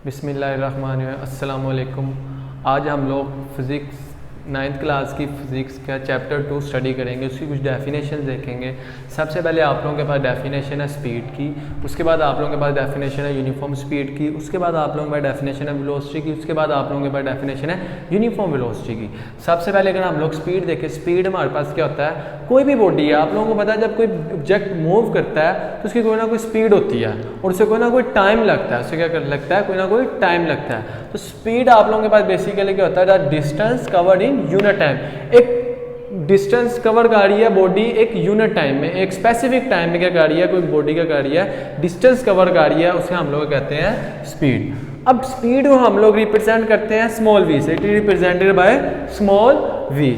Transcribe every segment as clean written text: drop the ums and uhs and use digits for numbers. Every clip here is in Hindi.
बिस्मिल्लाहिर्रहमानिर्रहीम। अस्सलाम वालेकुम। आज हम लोग फ़िज़िक्स 9th क्लास की फ़िज़िक्स का चैप्टर 2 स्टडी करेंगे। उसकी कुछ डेफिनेशन देखेंगे। सबसे पहले आप लोगों के पास डेफिनेशन है स्पीड की, उसके बाद आप लोगों के पास डेफिनेशन है यूनिफॉर्म स्पीड की, उसके बाद आप लोगों के पास डेफिनेशन है वेलोसिटी की, उसके बाद आप लोगों के पास डेफिनेशन है यूनिफॉर्म वेलोसिटी की। सबसे पहले अगर हम लोग स्पीड देखें, स्पीड हमारे पास क्या होता है, कोई भी बॉडी है, आप लोगों को पता है जब कोई ऑब्जेक्ट मूव करता है तो उसकी कोई ना कोई स्पीड होती है और उसे कोई ना कोई टाइम लगता है। उससे क्या लगता है, कोई ना कोई टाइम लगता है। तो स्पीड आप लोगों के पास बेसिकली क्या होता है, distance covered in unit time. एक डिस्टेंस कवर कर रही है बॉडी एक यूनिट टाइम में, एक स्पेसिफिक टाइम में क्या कर रही है, कोई बॉडी क्या कर रही है, डिस्टेंस कवर कर रही है, उसे हम लोग कहते हैं स्पीड। अब स्पीड को हम लोग रिप्रेजेंट करते हैं स्मॉल वी से, it is represented by small v.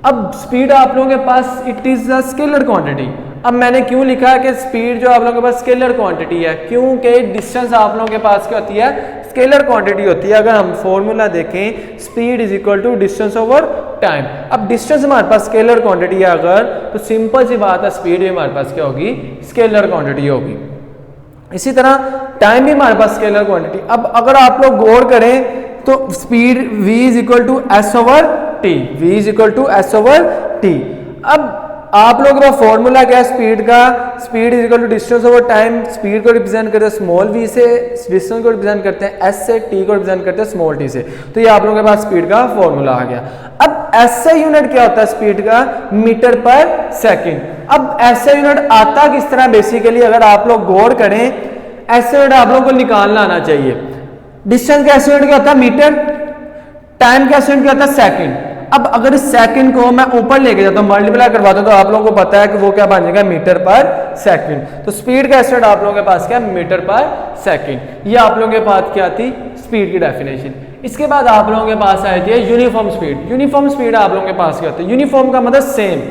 अब स्पीड आप लोगों के पास it is a scalar quantity. अब मैंने क्यों लिखा है कि स्पीड जो आप लोगों के पास स्केलर क्वांटिटी है, क्योंकि डिस्टेंस आप लोगों के पास क्या होती है, स्केलर क्वांटिटी होती है। अगर हम फॉर्मूला देखें, speed is equal to distance over time. अब डिस्टेंस हमारे पास स्केलर क्वांटिटी है अगर, तो सिंपल सी बात है स्पीड भी हमारे पास क्या होगी, स्केलर क्वांटिटी होगी। इसी तरह टाइम भी हमारे पास स्केलर क्वांटिटी। अब अगर आप लोग गौर करें तो speed v is equal to s over t, v is equal to s over t. अब आप लोगों का फॉर्मूला क्या है स्पीड का, speed is equal to distance over time. Speed को रिप्रेजेंट करते हैं स्मॉल v से, डिस्टेंस को रिप्रेजेंट करते हैं s से, t को रिप्रेजेंट करते हैं स्मॉल t से। तो ये आप लोगों के पास स्पीड का फॉर्मूला आ गया। अब SI यूनिट क्या होता है स्पीड का, मीटर पर सेकंड। अब SI यूनिट आता किस तरह, बेसिकली अगर आप लोग गौर करें, SI यूनिट आप लोगों को निकालना आना चाहिए। डिस्टेंस का SI यूनिट क्या होता है, मीटर। टाइम का SI यूनिट क्या होता है, सेकंड। अब अगर इस सेकंड को मैं ऊपर लेके जाता हूं, मल्टीप्लाई करवाता हूं, तो आप लोगों को पता है कि वो क्या बन जाएगा, मीटर पर सेकंड। तो स्पीड का SI यूनिट आप लोगों के पास क्या, मीटर पर सेकंड। ये आप लोगों के पास क्या थी, स्पीड की डेफिनेशन। इसके बाद आप लोगों के पास आई थी यूनिफॉर्म स्पीड। यूनिफॉर्म स्पीड आप लोगों के पास क्या होती है, यूनिफॉर्म का मतलब सेम।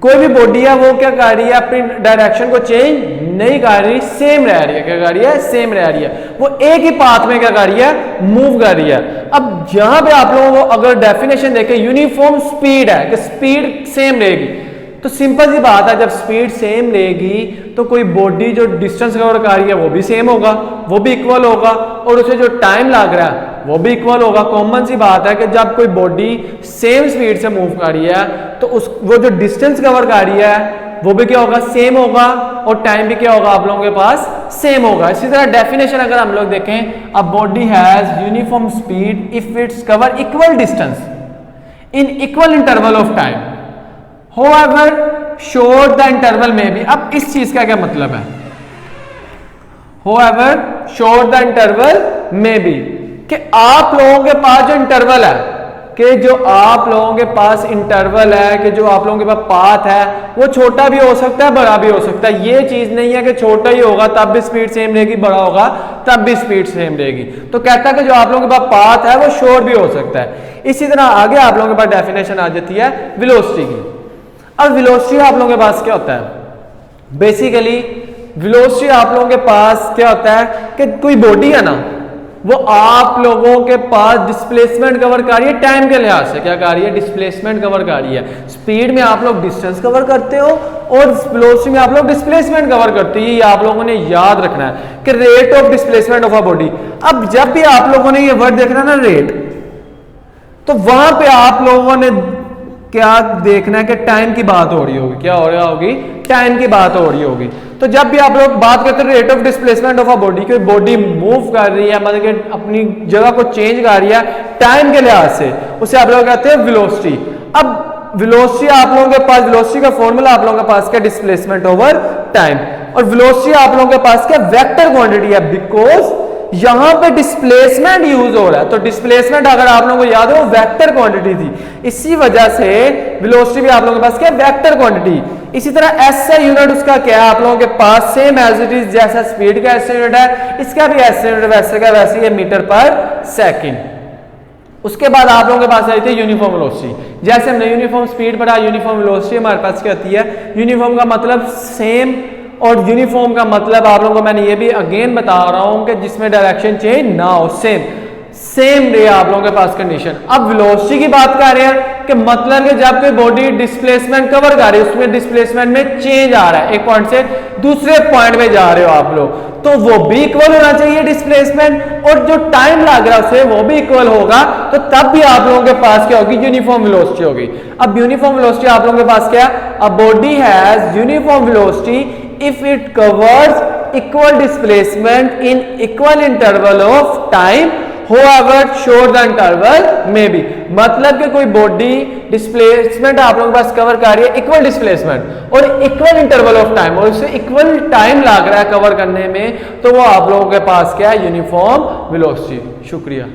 कोई भी बॉडी है वो क्या कर रही है, अपनी डायरेक्शन को चेंज नहीं कर रही, सेम रह रही है। क्या कर रही है, सेम रह रही है। वो एक ही पाथ में क्या कर रही है, मूव कर रही है। अब यहां पे आप लोगों को अगर डेफिनेशन देखें, यूनिफॉर्म स्पीड है कि स्पीड सेम रहेगी। तो सिंपल सी बात है, जब स्पीड सेम रहेगी तो कोई बॉडी जो डिस्टेंस कवर कर रही है वो भी सेम होगा, वो भी इक्वल होगा, और उसे जो टाइम लग रहा है वो भी इक्वल होगा। कॉमन सी बात है कि जब कोई बॉडी सेम स्पीड से मूव कर रही है तो वो जो डिस्टेंस कवर कर रही है वो भी क्या होगा, सेम होगा, और टाइम भी क्या होगा आप लोगों के पास, सेम होगा। इसी तरह डेफिनेशन अगर हम लोग देखें, a body has uniform speed if its cover equal distance in equal interval of time, however short the interval may be। अब इस चीज का क्या मतलब है, however short the interval may be, कि आप लोगों के पास जो इंटरवल है, कि जो आप लोगों के पास इंटरवल है, कि जो आप लोगों के पास पाथ है, वो छोटा भी हो सकता है, बड़ा भी हो सकता है। ये चीज नहीं है कि छोटा ही होगा तब भी स्पीड सेम रहेगी, बड़ा होगा तब भी स्पीड सेम रहेगी। तो कहता है कि जो आप लोगों के पास पाथ है वो शॉर्ट भी हो सकता है। इसी तरह आगे आप लोगों के पास डेफिनेशन आ जाती है वेलोसिटी की। अब वेलोसिटी आप लोगों के पास क्या होता है, बेसिकली वेलोसिटी आप लोगों के पास क्या होता है कि कोई बॉडी है ना, वो आप लोगों के पास डिस्प्लेसमेंट कवर कर रही है टाइम के लिहाज से। क्या कर रही है, डिस्प्लेसमेंट कवर कर रही है। स्पीड में आप लोग डिस्टेंस कवर करते हो और वेलोसिटी में आप लोग डिस्प्लेसमेंट कवर करते हो। ये आप लोगों ने याद रखना है कि rate of displacement of a body. अब जब भी आप लोगों ने ये वर्ड देखना है ना, रेट, तो वहां पे आप लोगों ने क्या देखना है कि टाइम की बात हो रही होगी। क्या हो रहा होगी, टाइम की बात हो रही होगी। तो जब भी आप लोग बात करते हैं rate of displacement of a body, कोई बॉडी मूव कर रही है, मतलब कि अपनी जगह को चेंज कर रही है टाइम के लिहाज से, उसे आप लोग कहते हैं वेलोसिटी। अब वेलोसिटी आप लोगों के पास, वेलोसिटी का फॉर्मूला आप लोगों के पास क्या, डिस्प्लेसमेंट ओवर टाइम। और वेलोसिटी आप लोगों के पास क्या, वेक्टर क्वांटिटी है, बिकॉज यहां पे डिस्प्लेसमेंट यूज हो रहा है। तो डिस्प्लेसमेंट अगर आप लोगों को याद हो वेक्टर क्वांटिटी थी, इसी वजह से वेलोसिटी भी आप लोगों के पास क्या, वेक्टर क्वांटिटी। इसी तरह SI यूनिट उसका क्या है आप लोगों के पास, सेम एज इट इज, जैसा स्पीड का SI यूनिट है, इसका भी SI यूनिट वैसे का वैसे ही है, मीटर पर सेकंड। उसके बाद आप लोगों के पास आई थी यूनिफॉर्म वेलोसिटी। जैसे हमने यूनिफॉर्म स्पीड पढ़ा, यूनिफॉर्म वेलोसिटी हमारे पास क्या होती है, यूनिफॉर्म का मतलब सेम, और यूनिफॉर्म का मतलब आप लोगों को मैंने ये भी अगेन बता रहा हूं कि जिसमें डायरेक्शन चेंज ना हो, सेम रहे आप लोगों के पास कंडीशन। अब वेलोसिटी की बात कर रहे हैं कि मतलब कि जब कोई बॉडी डिस्प्लेसमेंट कवर कर रही है, उसमें डिस्प्लेसमेंट में चेंज आ रहा है, एक पॉइंट से दूसरे पॉइंट में जा रहे हो आप लोग, तो वो भी इक्वल होना चाहिए डिस्प्लेसमेंट, और जो टाइम लग रहा है उसे वो भी इक्वल होगा, तो तब भी आप लोगों के पास क्या होगी, यूनिफॉर्म वेलोसिटी होगी। अब यूनिफॉर्म वेलोसिटी आप लोगों के पास क्या, a body has uniform velocity if it covers equal displacement in equal interval of time however short the interval may be। मतलब कि कोई बॉडी डिस्प्लेसमेंट आप लोगों के पास कवर कर रही है इक्वल डिस्प्लेसमेंट और इक्वल इंटरवल ऑफ टाइम, और उसे इक्वल टाइम लग रहा है कवर करने में, तो वो आप लोगों के पास क्या है, यूनिफॉर्म वेलोसिटी। शुक्रिया।